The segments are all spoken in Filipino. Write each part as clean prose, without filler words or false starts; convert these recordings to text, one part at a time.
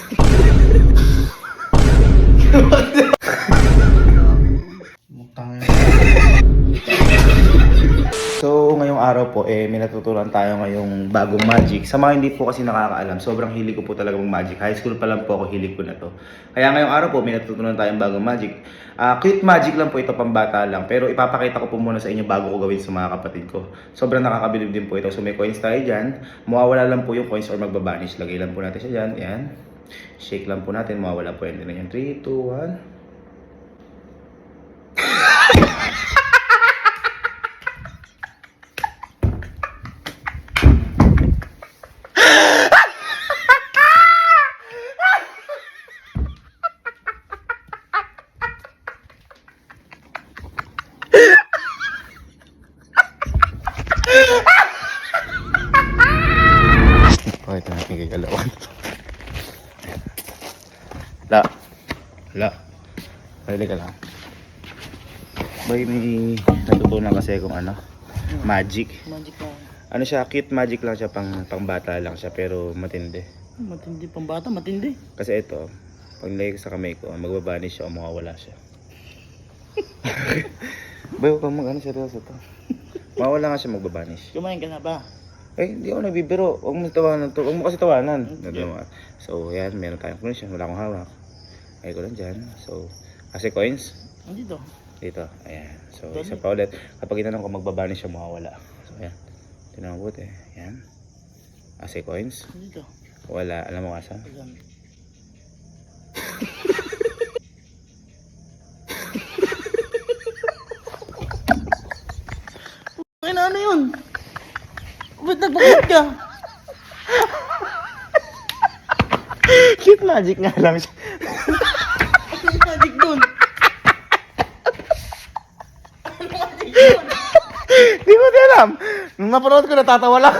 So, ngayong araw po, may natutunan tayo ngayong bagong magic. Sa mga hindi po kasi nakakaalam, sobrang hilig ko po talaga ng magic. High school pa lang po ako, hilig ko na to. Kaya ngayong araw po, may natutunan tayong bagong magic. Cute magic lang po ito, pambata lang. Pero ipapakita ko po muna sa inyo bago ko gawin sa mga kapatid ko. Sobrang nakakabilib din po ito. So, may coins tayo dyan. Mawawala lang po yung coins or magbabanish. Lagay lang po natin siya dyan. Yan. Shake lang po natin. Mawawala po yan. 3, 2, 1. Pakita natin kay Kalawan. La. Pwede ka lang. Bay, may natutunan kasi kung ano, magic. Magic lang. Ano siya, cute magic lang siya, pang bata lang siya, pero matindi. Matindi pang bata, matindi. Kasi ito, pag nilagay ko sa kamay ko, magbabanish siya o mawawala siya. Bay, huwag kang mag-ano, seryoso to. Mawawala nga siya, magbabanish. Kumain ka na ba? Hindi ako nagbibiro. Huwag mo tawanan to. Huwag mo kasi tawanan. So, yan. Meron tayong coins yan. Wala akong hawak. Ay ko lang dyan. So, kasi coins. Dito. Dito. Ayan. So, isa pa ulit. Kapag inanong ko, magbabanish siya, mawawala. So, ayan. Tinanong ko buti. Ayan. Kasi coins. Dito. Wala. Alam mo kasa? Ano yun? Ba't nagpakit ka? Cute magic nga lang siya. Ano magic dun? Ano magic dun? Di mo din alam. Nung napanood ko, natatawa lang.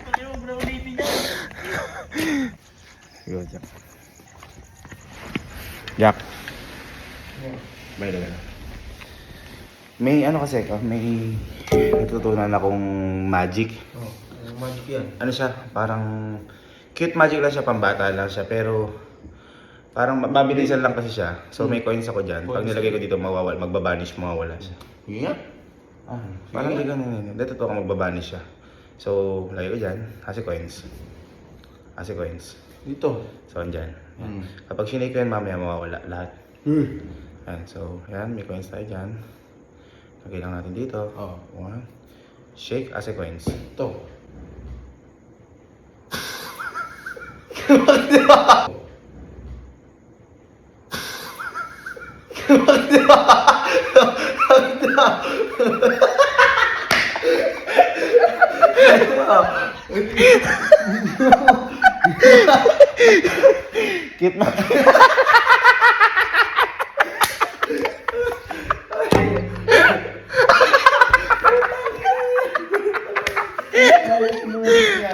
Ano yung brownie niya? Go, Jack. Jack. Bye, bye. May ano kasi ko, may natutunan akong magic. Oh, magic yan. Ano siya, parang cute magic lang siya, pambata lang siya, pero parang mabilisan lang kasi siya. So may coins ako dyan. Pag nilagay ko dito, mawawala, magbabanish, mawawala siya. Yeah. Parang di ganun. Dito to ako magbabanish siya. So, lagay ko dyan, kasi coins. Kasi coins. Dito. So, andyan. Yan. Kapag sinake ko yan, mamaya mawawala lahat. Yan, so, yan, may coins tayo dyan. Lagay lang natin dito. Oh. One. Shake as a coins. Ito. Cute na.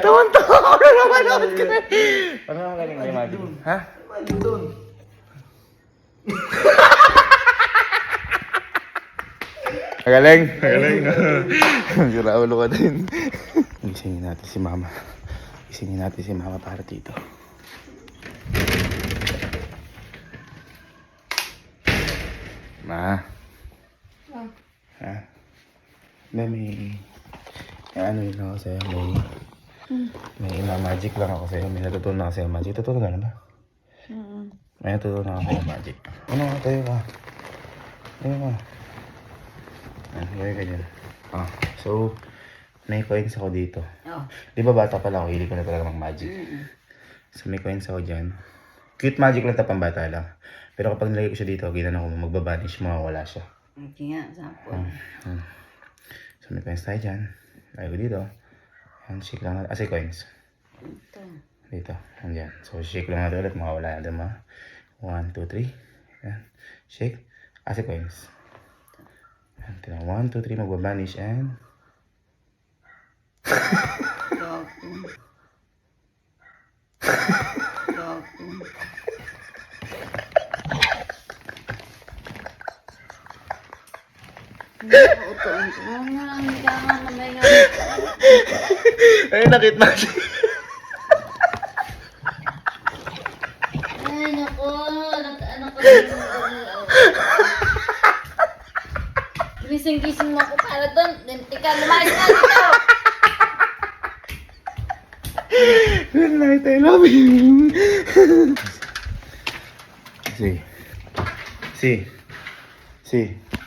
Tawan-tawa ko na naman ako. Ano naman galing may magic? Ha? Magic doon. Magaling. Magaling. Sira ulo ka din. Gisingin natin si mama. Gisingin natin si mama para dito. Ma. Ha? May ano yun ako sa'yo. May magic lang ako sa'yo. May natutunan ako sa'yo magic. Totoo ka na ba? May natutunan ako sa'yo magic. Ano nga tayo ka? Tayo ka. Gawin ka dyan. So, may coins ako dito. Di ba bata pala ako, hilig ko na talaga mag-magic. So, may coins ako dyan. Cute magic lang, tapang bata lang. Pero kapag nilagay ko siya dito, ginanong ko magbabanish, mawawala siya. Okay nga, sapo. So, may coins tayo dyan. Lagay ko dito. Yan, shake lang natin. Say coins. Ito. Dito. Andyan. So, shake lang natin ulit, mawawala yan. 1, 2, 3. Yan. Shake. Say coins. 1, 2, 3, magbabanish and... Gapo. Gapo. Ay, nakit magic. Gising-gising mo ako para doon. Tika, lumayas na dito. Good night, I love you. Si.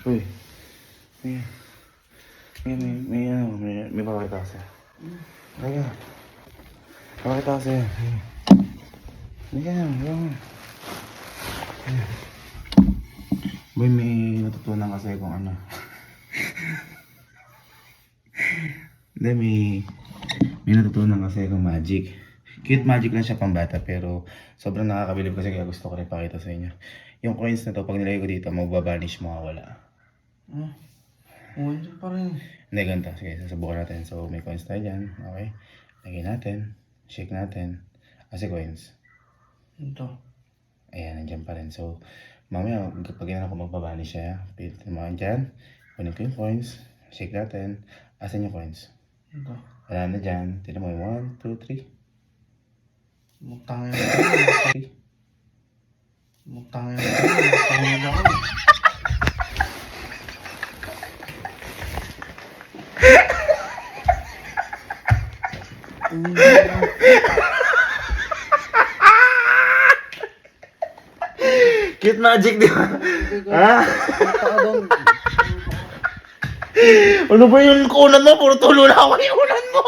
Uy. May papakita ko sa'yo. Halika. Papakita ko sa'yo. Halika. Boy, may natutunan kasi kung ano. Hindi, may natutunan kasi kung magic. Cute magic lang siya pambata pero sobrang nakakabilib kasi kaya gusto ko rin pakita sa inyo. Yung coins na to, pag nilagay ko dito, magbabanish, mawawala. Hindi pa rin. Hindi, ganito. Sige, susubukan natin. So, may coins tayo dyan. Okay. Lagyan natin. Shake natin. Kasi coins. Ito. Ayan, nandyan pa rin. So, mamaya, pag ginanap ko magbabanish siya, pilitin mo dyan. Kunin ko yung coins. Shake natin. Asan yung coins? Ito. Wala na dyan. Tignan mo yung 1, 2, 3. Mutang yun. Mutang yun. Mutang yun ako. Cute magic, di ba? Ha? Mutang ka doon. Ano ba yung kunan mo? Puro tulo na ako yung kunan mo.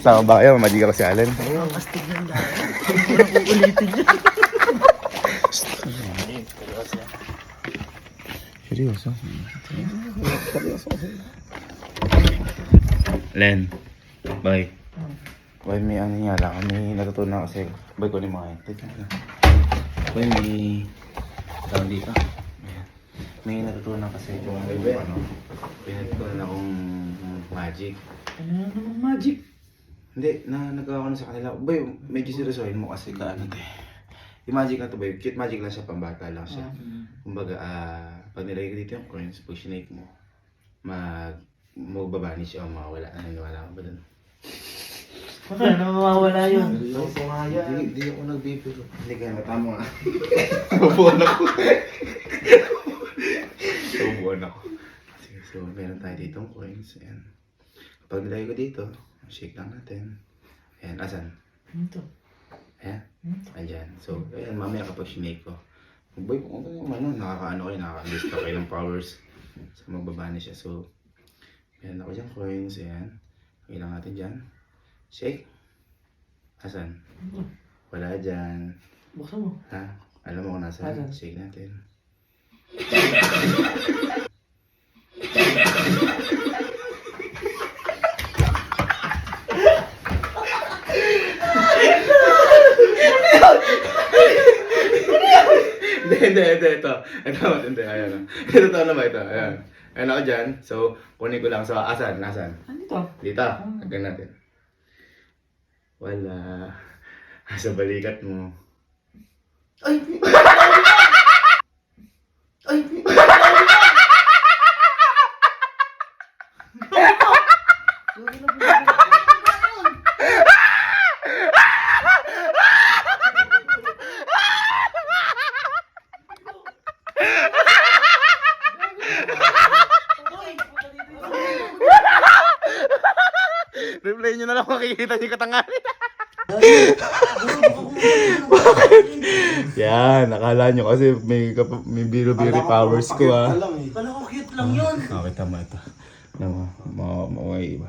Sama ba kayo? Magic ako si Allen. Astig ng dahil. Wala kong ulitin niya. Seryoso? Len. Bye. Bye, may ano nga lang. May natutunan kasi. Bye, kunin mo kayo. Bye, may tawag dito. Ayan. May natutunan kasi kung ano. May natutunan akong magic. Ano namang magic? Hindi, nagawa ko na sa kanila. Boy, medyo seryosohin mo kasi kaano to eh. Yung magic na to, boy, cute magic lang siya, pambata lang siya. Kumbaga, pag nilagay ko dito yung coins, pag sinake mo, magbabani siya o mawawala. Naniniwala ka ba dun? Ano mawawala yun? Hindi ako nagbibiro. Hindi kaya matama nga. Subuan ako. Sige, so meron tayo ditong coins. Ayan. Kapag nilagay ko dito, shake lang natin. Ayan, asan? Ito. Ayan, andyan. So, ayan, mamaya kapag sinake ko. Boy, kung ano yung ano, nakakaano kayo, nakaka-list kayo ng powers. So, magbabani siya. So, meron ako dyan coins. Ayan. Lagay lang natin dyan. Shake. Asan? Wala dyan. Buksan mo. Ha? Alam mo kung nasaan? Asan? Shake natin. Hindi, ito. Ito, matindi. Ayan. Ito na ba ito? Ayan. Ayan ako dyan. So, kunin ko lang. So, asan? Nasaan? Ano ito? Dito. Haggan natin. Wala. Sa balikat mo. Ay! Ay! Replay nyo na lang makikita nyo yung katangahan. Yan, nakala nyo kasi may biro-biro powers ko ah. Kala ko cute lang yun. Okay, tama ito. Tama, mga iba.